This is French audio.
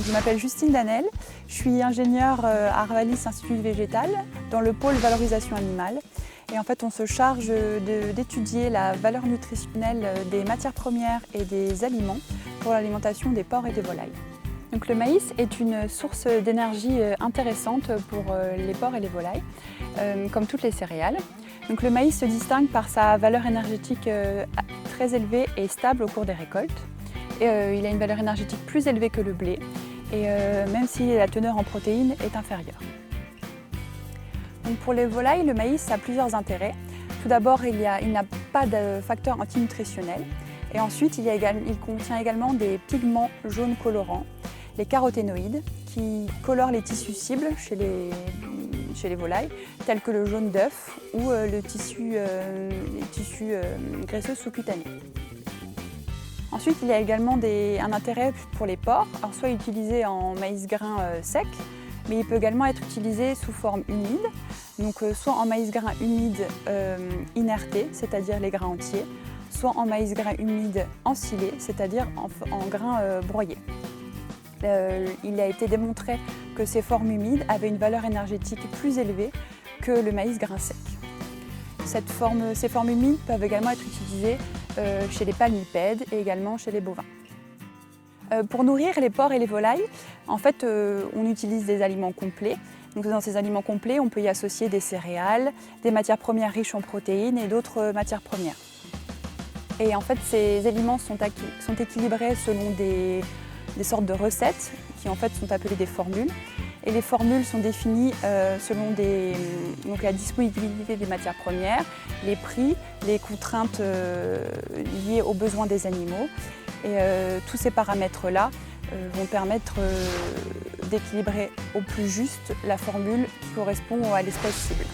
Je m'appelle Justine Danel, je suis ingénieure à Arvalis Institut Végétal dans le pôle valorisation animale. Et en fait, on se charge d'étudier la valeur nutritionnelle des matières premières et des aliments pour l'alimentation des porcs et des volailles. Donc, le maïs est une source d'énergie intéressante pour les porcs et les volailles, comme toutes les céréales. Donc, le maïs se distingue par sa valeur énergétique très élevée et stable au cours des récoltes. Il a une valeur énergétique plus élevée que le blé, même si la teneur en protéines est inférieure. Donc pour les volailles, le maïs a plusieurs intérêts. Tout d'abord, il n'a pas de facteur antinutritionnel. Et ensuite, il contient également des pigments jaunes colorants, les caroténoïdes, qui colorent les tissus cibles chez les volailles, tels que le jaune d'œuf ou les tissus graisseux sous-cutanés. Ensuite, il y a également un intérêt pour les porcs, alors soit utilisé en maïs grain sec, mais il peut également être utilisé sous forme humide, donc soit en maïs grain humide inerté, c'est-à-dire les grains entiers, soit en maïs grain humide ensilé, c'est-à-dire en grains broyés. Il a été démontré que ces formes humides avaient une valeur énergétique plus élevée que le maïs grain sec. Ces formes humides peuvent également être utilisées chez les palmipèdes et également chez les bovins. Pour nourrir les porcs et les volailles, en fait, on utilise des aliments complets. Donc, dans ces aliments complets, on peut y associer des céréales, des matières premières riches en protéines et d'autres matières premières. Et en fait, ces aliments sont équilibrés selon des sortes de recettes qui en fait sont appelées des formules. Et les formules sont définies selon la disponibilité des matières premières, les prix, les contraintes liées aux besoins des animaux. Et tous ces paramètres-là vont permettre d'équilibrer au plus juste la formule qui correspond à l'espèce cible.